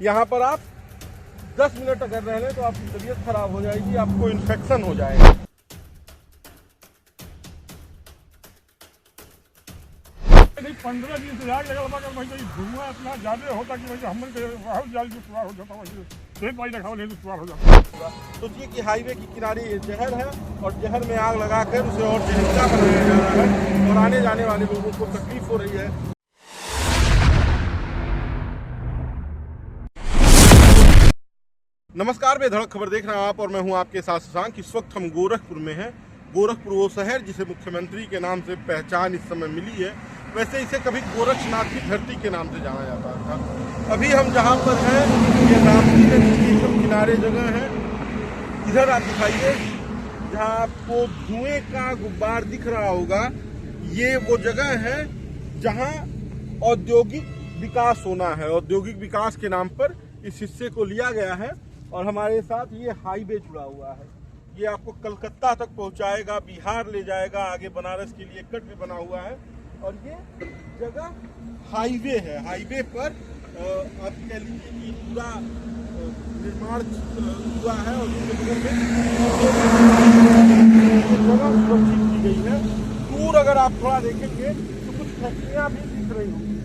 यहाँ पर आप 10 मिनट अगर रह लें तो आपकी तबीयत खराब हो जाएगी, आपको इन्फेक्शन हो जाएगा। नहीं 15-20 लाख लगा भाई धुआं इतना ज्यादा होता कि भाई हम बहुत जल्दी सुधार हो जाता है, पेट भाई रखा ले तो सुधार हो जाता। सोचिए कि हाईवे के किनारे ये जहर है और जहर में आग लगाकर उसे और जहरीला बनाया जा रहा है और आने जाने वाले लोगों को तकलीफ हो रही है। नमस्कार, बेधड़क खबर देख रहे हैं आप और मैं हूं आपके साथ शशांक। इस वक्त हम गोरखपुर में हैं। गोरखपुर वो शहर जिसे मुख्यमंत्री के नाम से पहचान इस समय मिली है। वैसे इसे कभी गोरक्षनाथ की धरती के नाम से जाना जाता था। अभी हम जहां पर हैं ये राप्ती नदी के एकदम किनारे जगह है। इधर आप दिखाइए जहां आपको धुएं का गुब्बार दिख रहा होगा, ये वो जगह है जहां औद्योगिक विकास होना है। औद्योगिक विकास के नाम पर इस हिस्से को लिया गया है और हमारे साथ ये हाईवे जुड़ा हुआ है। ये आपको कलकत्ता तक पहुंचाएगा, बिहार ले जाएगा, आगे बनारस के लिए कट भी बना हुआ है और ये जगह हाईवे है। हाईवे पर आप कह लीजिए कि पूरा निर्माण हुआ है और इस जगह सुरक्षित की गई है। दूर अगर आप थोड़ा देखेंगे तो कुछ फैक्ट्रियां भी दिख रही होंगी।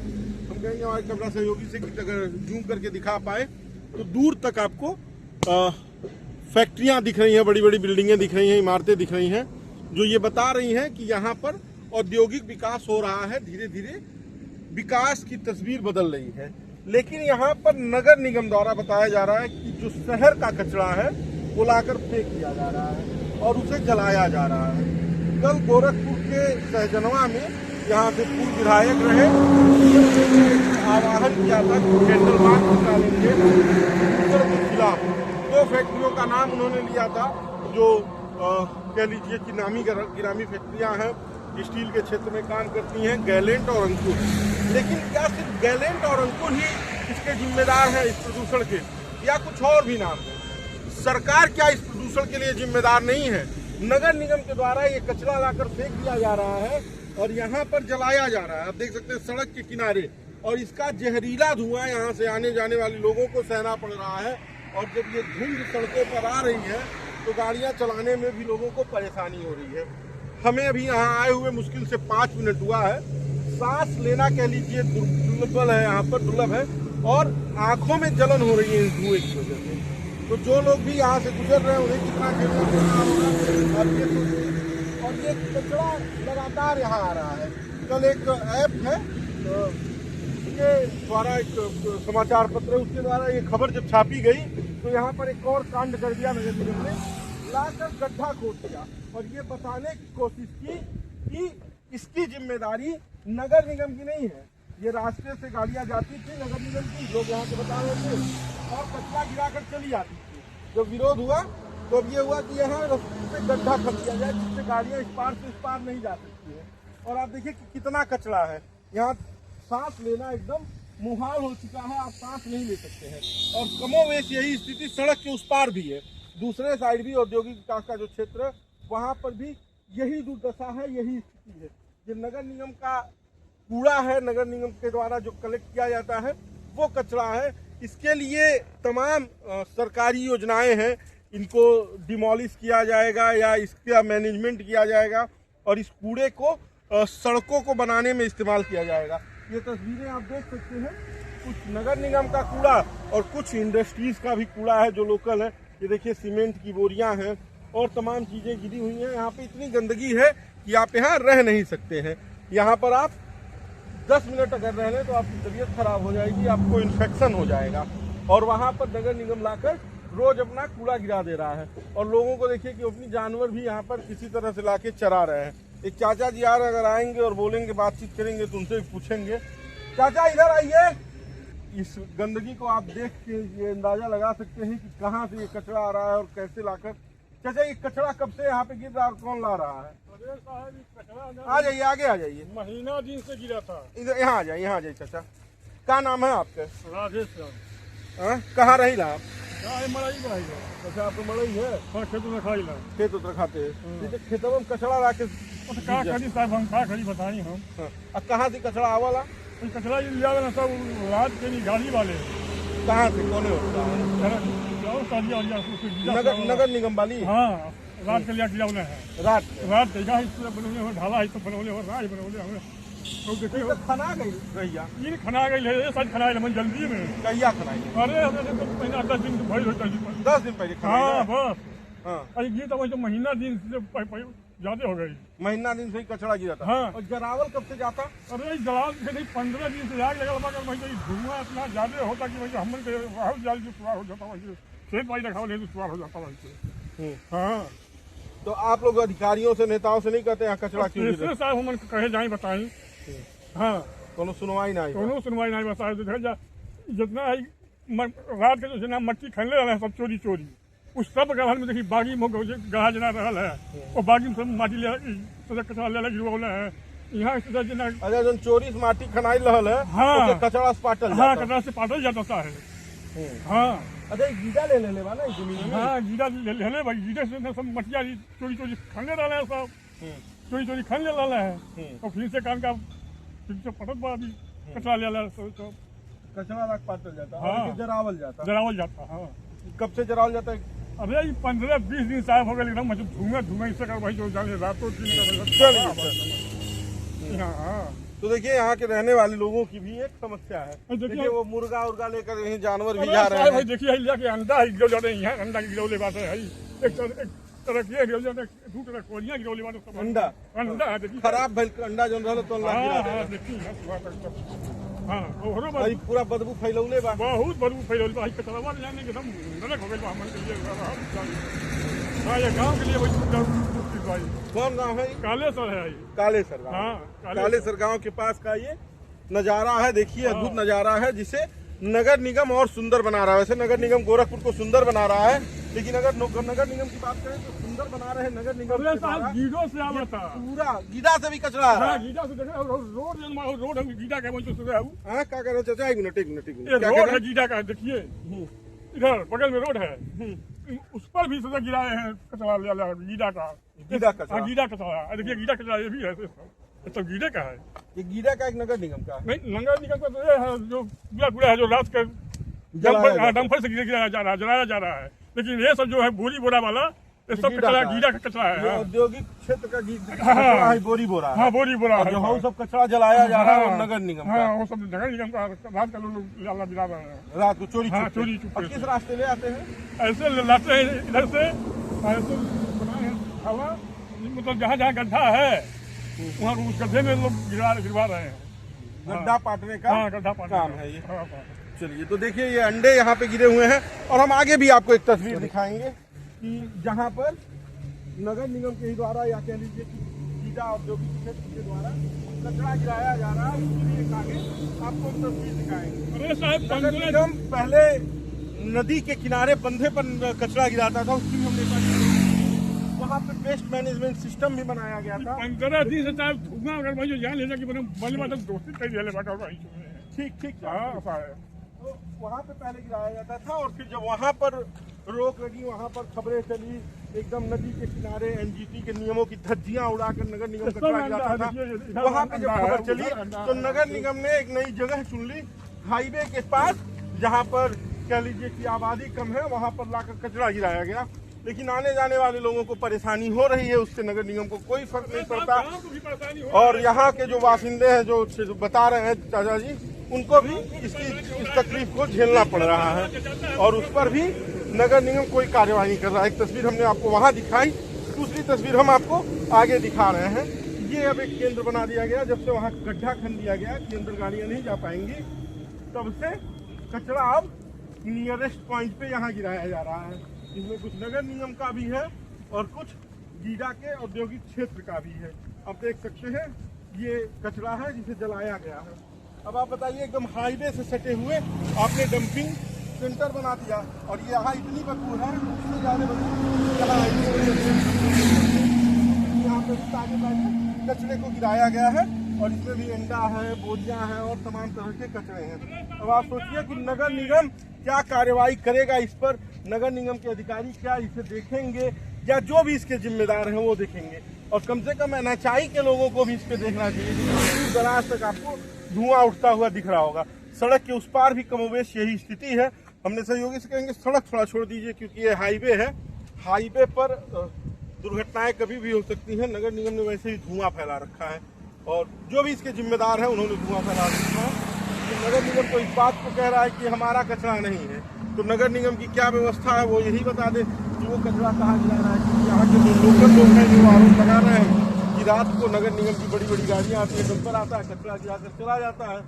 हम कहेंगे हमारे कैमरा सहयोगी से कि अगर जूम करके दिखा पाए तो दूर तक आपको फैक्ट्रियां दिख रही हैं, बड़ी बड़ी बिल्डिंगें दिख रही हैं, इमारतें दिख रही हैं, जो ये बता रही हैं कि यहाँ पर औद्योगिक विकास हो रहा है। धीरे धीरे विकास की तस्वीर बदल रही है। लेकिन यहाँ पर नगर निगम द्वारा बताया जा रहा है कि जो शहर का कचरा है वो लाकर फेंक दिया जा रहा है और उसे जलाया जा रहा है। कल गोरखपुर के सहजनवा में यहाँ से पूर्व विधायक रहे, आह्वान किया था कि कैंडल मार्च निकालेंगे के खिलाफ। 2 फैक्ट्रियों का नाम उन्होंने लिया था जो कह लीजिए कि नामी गिरामी फैक्ट्रियां हैं, स्टील के क्षेत्र में काम करती हैं, गैलेंट और अंकुर। लेकिन क्या सिर्फ गैलेंट और अंकुर ही इसके जिम्मेदार हैं इस प्रदूषण के, या कुछ और भी नाम है? सरकार क्या इस प्रदूषण के लिए जिम्मेदार नहीं है? नगर निगम के द्वारा ये कचरा लाकर फेंक दिया जा रहा है और यहाँ पर जलाया जा रहा है। आप देख सकते हैं सड़क के किनारे, और इसका जहरीला धुआं यहाँ से आने जाने वाले लोगों को सहना पड़ रहा है। और जब ये धुंध सड़कों पर आ रही है तो गाड़ियाँ चलाने में भी लोगों को परेशानी हो रही है। हमें अभी यहाँ आए हुए मुश्किल से 5 मिनट हुआ है। सांस लेना कह लीजिए दुर्लभ है, यहाँ पर दुर्लभ है और आंखों में जलन हो रही है इस धुएं की वजह से। तो जो लोग भी यहाँ से गुजर रहे हैं उन्हें कितना झेलना पड़ रहा होगा। और ये कचरा लगातार यहाँ आ रहा है। कल एक ऐप है उसके द्वारा, एक समाचार पत्र है, उसके द्वारा ये खबर जब छापी गई तो यहाँ पर एक और कांड कर दिया नगर निगम ने, लाकर गड्ढा खोद दिया और ये बताने की कोशिश की कि इसकी जिम्मेदारी नगर निगम की नहीं है। ये रास्ते से गाड़ियां जाती थी नगर निगम की, लोग यहाँ से बता रहे थे, और कचरा गिराकर चली जाती थी। जब विरोध हुआ तो अब ये हुआ कि यहाँ रास्ते पे गड्ढा कर दिया जाए जिससे गाड़ियां इस पार से इस पार नहीं जा सकती है। और आप देखिए कि कितना कचरा है यहाँ। सांस लेना एकदम मुहाल हो चुका है, आप सांस नहीं ले सकते हैं। और कमोवेश यही स्थिति सड़क के उस पार भी है। दूसरे साइड भी औद्योगिक विकास का जो क्षेत्र है वहाँ पर भी यही दुर्दशा है, यही स्थिति है। जो नगर निगम का कूड़ा है, नगर निगम के द्वारा जो कलेक्ट किया जाता है वो कचरा है। इसके लिए तमाम सरकारी योजनाएं हैं, इनको डिमोलिश किया जाएगा या इसका मैनेजमेंट किया जाएगा और इस कूड़े को सड़कों को बनाने में इस्तेमाल किया जाएगा। ये तस्वीरें आप देख सकते हैं, कुछ नगर निगम का कूड़ा और कुछ इंडस्ट्रीज का भी कूड़ा है जो लोकल है। ये देखिए सीमेंट की बोरियां हैं और तमाम चीजें गिरी हुई हैं। यहाँ पे इतनी गंदगी है कि आप यहाँ रह नहीं सकते हैं। यहाँ पर आप 10 मिनट अगर रह लें तो आपकी तबीयत खराब हो जाएगी, आपको इन्फेक्शन हो जाएगा। और वहाँ पर नगर निगम लाकर रोज अपना कूड़ा गिरा दे रहा है और लोगों को देखिए कि अपनी जानवर भी यहाँ पर किसी तरह से लाके चरा रहे हैं। एक चाचा जी यार अगर आएंगे और बोलेंगे, बातचीत करेंगे तो उनसे पूछेंगे। चाचा इधर आइए। इस गंदगी को आप देख के ये अंदाजा लगा सकते हैं कि कहाँ से ये कचरा आ रहा है और कैसे लाकर। चाचा ये कचरा कब से यहाँ पे गिर रहा है और कौन ला रहा है? आ जाइए, आगे आ जाइए। महीना दिन से गिरा था। इधर यहाँ आ जाइए, यहाँ आ जाइए। चाचा क्या नाम है आपके? राजेश। कहाँ रही आप? मड़ई बनाई। अच्छा आपको मड़ई है? हाँ, खेत में खाई ला। खेत उतर खाते हैं। खेतों में कचरा ला के का खड़ी साहब हम का खड़ी बताई हम। अब कहाँ से कचरा आवला? कचरा ये लिया ना सब रात के गाड़ी वाले कहाँ से कौन होता है? नगर निगम वाली हाँ रात के लिया किया उन्हें है रात रात देखा इससे बनवले हो ढाला है तो बनवले हो राज बनवले हमें तो देखिए तो खना गई भैया ये खना गई है ये सब खना है मन जल्दी में कहिया खनाई अरे तो महीना 10 दिन भाई होता है 10 दिन पहले हाँ बस हाँ अरे ये तो वही तो महीना दिन से ज्यादा हो गई महीना दिन से ही कचरा गिरा था हाँ। और जरावल कब से जाता? अरे जवाब से नहीं 15 दिन से आग लगा मगर वही तो धुआं इतना ज्यादा होता कि वही हम बहुत जल्दी सुबह हो जाता वही खेत भाई रखा ले तो सुबह हो जाता वही हाँ तो आप लोग अधिकारियों से नेताओं से नहीं कहते यहाँ कचरा क्यों गिरा? साहब हम कहे जाए बताई हाँ कोनो सुनवाई नहीं दोनों सुनवाई नहीं बताए जितना है रात के जो मट्टी खनले रहे हैं सब चोरी चोरी उस सब गहन में देखिए बागी में गढ़ा जना रहा है और बागी में सब माटी ले कचरा ले गिरवले है यहाँ अच्छा जो चोरी से माटी खनाई रहल है हाँ कचरा से पाटल हाँ कचरा से पाटल जाता है हाँ अच्छा गीला ले ले बा ना जमीन में हाँ गीला ले भाई गीले से सब मटिया चोरी चोरी खनले रहे हैं सब चोरी चोरी खन ले रहा है और फिर से काम का फिर से पटक बा अभी कचरा ले रहा है कचरा रख पाटल जाता हाँ जरावल जाता हाँ कब से जरावल जाता है? अरे 15-20 दिन साहब हो गए एकदम मतलब धुआं इससे कर भाई जो जाने रातों दिन हाँ तो देखिए यहाँ के रहने वाले लोगों की भी एक समस्या है। देखिए वो मुर्गा उर्गा लेकर यहीं जानवर भी जा रहे हैं। देखिए लेके अंडा गिरव जाते हैं अंडा गिरवले बात है एक तरह की गिरव जाते दू तरह कोरिया गिरवले बात अंडा अंडा देखिए खराब भइल अंडा जो रहल तो देखिए हाँ भाई पूरा बदबू फैलौले बा बहुत बदबू फैलौले बा कचरावा जाने के एकदम नरक हो गइल बा हमन के लिए हाँ ये गांव के लिए वही कौन गांव है? कालेसर है कालेसर गांव। हाँ कालेसर गांव के पास का ये नजारा है। देखिए अद्भुत नजारा है जिसे नगर निगम और सुंदर बना रहा है। वैसे नगर निगम गोरखपुर को सुंदर बना रहा है लेकिन अगर नगर निगम की बात करें तो सुंदर बना रहे हैं नगर निगम गीडो से आवता पूरा गीडा से भी कचरा है। गीडा से देखा रोड हम गीडा का बोलते सुबह हाँ क्या कर रहे हो चाचा? एक मिनट रोड है गीडा का देखिए इधर बगल में रोड है उस पर भी सजा गिराए हैं कचरा गीडा का गीडा कचरा देखिए गीडा कचरा ये भी है तो गीडे का है ये गीडा का एक नगर निगम का नहीं नगर निगम का तो ये है जो पूरा है जो रात के डंपर से गिराया जा रहा है लेकिन ये सब जो है बोरी बोरा वाला ये सब कचरा गीडा का कचरा है औद्योगिक क्षेत्र का बोरी बोरा हाँ बोरी बोरा जो सब कचरा जलाया जा रहा है नगर निगम हाँ वो सब नगर निगम का रात का लोग गिरा रहे हैं रात को चोरी चोरी किस रास्ते ले आते हैं? ऐसे लाते हैं इधर से ऐसे बनाए हैं हवा मतलब जहाँ गड्ढा है वहाँ उस गड्ढे में लोग गिरवा रहे हैं गड्ढा पाटने का गड्ढा काम है ये। चलिए तो देखिए ये अंडे यहाँ पे गिरे हुए हैं और हम आगे भी आपको एक तस्वीर दिखाएंगे कि जहाँ पर नगर निगम के ही द्वारा या कह लीजिए कि गीडा औद्योगिक क्षेत्र के द्वारा कचरा गिराया जा रहा है उसके लिए आगे आपको तस्वीर दिखाएंगे। अरे साहब नगर निगम पहले नदी के किनारे बंधे पर कचरा गिराता था उसकी हमने वहाँ पे वेस्ट मैनेजमेंट सिस्टम भी बनाया गया था। 15 दिन से साहब धुआं अगर भाई जो जान लेना कि दोस्ती कर दिया ठीक तो वहाँ पे पहले गिराया जाता था और फिर जब वहाँ पर रोक लगी वहाँ पर खबरें चली एकदम नदी के किनारे एनजीटी के नियमों की धज्जियां उड़ाकर नगर निगम कचरा गिराता था। वहाँ पे जब खबर चली तो नगर निगम ने एक नई जगह चुन ली हाईवे के पास जहाँ पर कह लीजिए कि आबादी कम है वहाँ पर लाकर कचरा गिराया गया लेकिन आने जाने वाले लोगों को परेशानी हो रही है उससे नगर निगम को कोई फर्क नहीं पड़ता। और यहाँ के जो बासिंदे हैं जो बता रहे हैं चाचा जी उनको भी इस तकलीफ को झेलना पड़ रहा है और उस पर भी नगर निगम कोई कार्यवाही नहीं कर रहा है। एक तस्वीर हमने आपको वहाँ दिखाई दूसरी तस्वीर हम आपको आगे दिखा रहे हैं। ये अब एक केंद्र बना दिया गया जब से वहाँ गड्ढा खन दिया गया केंद्र गाड़ियाँ नहीं जा पाएंगी तब से कचरा अब नियरेस्ट पॉइंट पे यहाँ गिराया जा रहा है। इसमें कुछ नगर निगम का भी है और कुछ गीडा के औद्योगिक क्षेत्र का भी है। आप देख सकते हैं ये कचरा है जिसे जलाया गया है। अब आप बताइए एकदम हाईवे से सटे हुए आपने डंपिंग सेंटर बना दिया और ये यहाँ इतनी बदबू है इससे ज़्यादा बदबू यहाँ पे ताजे कचरे को गिराया गया है और इसमें भी अंडा है बोरियां हैं और तमाम तरह के कचरे हैं। अब आप सोचिए कि नगर निगम क्या कार्रवाई करेगा इस पर। नगर निगम के अधिकारी क्या इसे देखेंगे या जो भी इसके जिम्मेदार हैं वो देखेंगे और कम से कम एनएचआई के लोगों को भी इस पे देखना चाहिए। दूर दराज तक आपको धुआं उठता हुआ दिख रहा होगा। सड़क के उस पार भी कमोवेश यही स्थिति है। हमने सहयोगी से कहेंगे सड़क थोड़ा छोड़ दीजिए, क्योंकि ये हाईवे है। हाईवे पर दुर्घटनाएं कभी भी हो सकती हैं। नगर निगम ने वैसे ही धुआं फैला रखा है, और जो भी इसके जिम्मेदार हैं उन्होंने धुआं फैला रखा है। कि नगर निगम तो इस बात को कह रहा है कि हमारा कचरा नहीं है, तो नगर निगम की क्या व्यवस्था है वो यही बता दे कि वो कचरा कहाँ गिरा रहा है। क्योंकि यहाँ के जो लोकल लोग हैं जो आरोप लगा रहे हैं कि रात को नगर निगम की बड़ी बड़ी गाड़ियाँ आती है, डंपर आता है, कचरा गिराकर चला जाता है,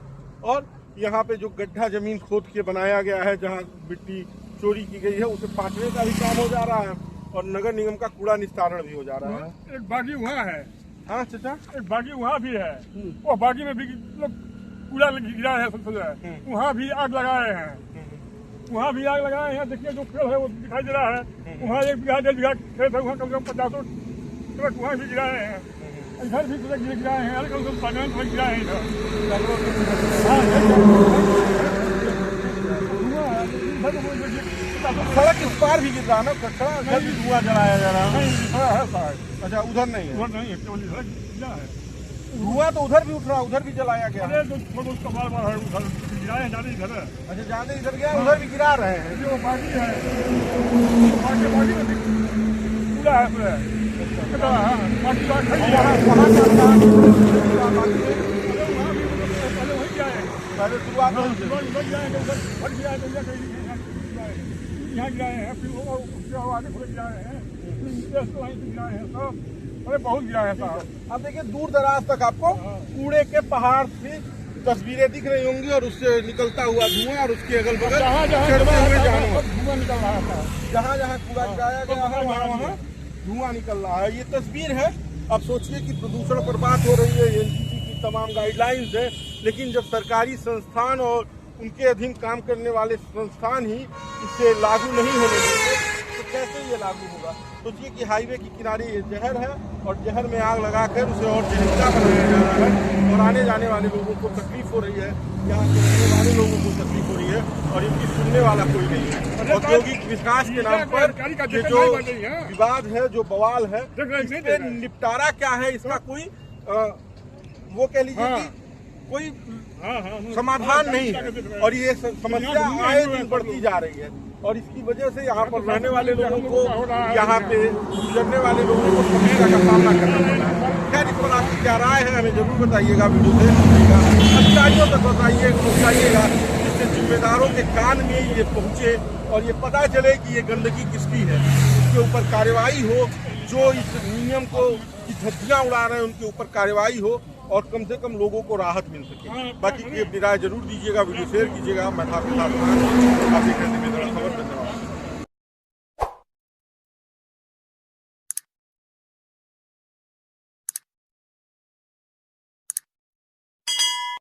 और यहाँ पे जो गड्ढा जमीन खोद के बनाया गया है जहाँ मिट्टी चोरी की गई है उसे पाटने का भी काम हो जा रहा है, और नगर निगम का कूड़ा निस्तारण भी हो जा रहा है। एक बागी वहाँ है। हाँ चाचा, एक बागी वहाँ भी है, और बागी में भी लोग कूड़ा गिरा है, सब वहाँ भी आग लगाए हैं। वहाँ भी आग लगाए हैं। देखिए जो पेड़ है वो दिखाई दे रहा है। वहाँ 1 बीघा 1.5 बीघा खेत है, वहाँ कम से कम 50 ट्रक वहाँ भी गिराए हैं। इधर भी ट्रक गिराए हैं, कम से कम 50 ट्रक गिराए हैं इधर। सड़क इस पार भी गिर रहा है ना कचरा, उधर भी धुआं जलाया जा रहा है। अच्छा उधर नहीं है, उधर नहीं है, केवल इधर गिरा है। धुआं तो उधर भी उठ रहा, उधर भी जलाया गया है। अरे जो उसका बार है उधर गिराए हैं, ज़्यादा इधर है। अच्छा ज्यादा इधर गया, उधर भी गिरा रहे हैं। जो बागी है, बागी में कूड़ा है पूरा। बाकी वहाँ पहले शुरुआत यहाँ गिराए हैं, फिर उसके आगे थोड़े गिराए हैं, गिराए हैं सब। अरे बहुत गिराए हैं साहब। अब देखिए दूर दराज तक आपको कूड़े के पहाड़ से तस्वीरें दिख रही होंगी, और उससे निकलता हुआ धुआं, और उसके अगल बगल चढ़ते हुए जानवर। धुआं निकल रहा था। जहाँ जहाँ कूड़ा गिराया गया है वहाँ वहाँ धुआं निकल रहा है। ये तस्वीर है। अब सोचिए कि प्रदूषण पर बात हो रही है, एनजीटी की तमाम गाइडलाइंस है, लेकिन जब सरकारी संस्थान और उनके अधीन काम करने वाले संस्थान ही इसे लागू नहीं होने देंगे तो कैसे ये लागू होगा। सोचिए कि हाईवे के किनारे ये जहर है, और जहर में आग लगाकर उसे और जहरीला बनाया जा रहा है, और आने जाने वाले लोगों को तकलीफ हो रही है, यहाँ के रहने वाले लोगों को तकलीफ हो रही है, और इनकी सुनने वाला कोई नहीं है। औद्योगिक विकास के नाम पर ये जो विवाद है, जो बवाल है, इसके निपटारा क्या है, इसका कोई वो कह लीजिए कि कोई समाधान नहीं है, और ये समस्या आए दिन बढ़ती जा रही है, और इसकी वजह से यहाँ पर रहने वाले लोगों को, यहाँ पे गुजरने वाले लोगों को समस्या का सामना करना पड़ रहा है। खैर इस पर आपकी क्या राय है हमें जरूर बताइएगा, वीडियो देख लीजिएगा, अधिकारियों तक पहुँचाइएगा, जिससे जिम्मेदारों के कान में ये पहुँचे और ये पता चले कि ये गंदगी किसकी है, उसके ऊपर कार्रवाई हो, जो इस नियम को धज्जियां उड़ा रहे हैं उनके ऊपर कार्रवाई हो, और कम से कम लोगों को राहत मिल सके। बाकी की अपनी राय जरूर दीजिएगा, वीडियो शेयर कीजिएगा। मैं था आपके साथ, आप देख रहे थे।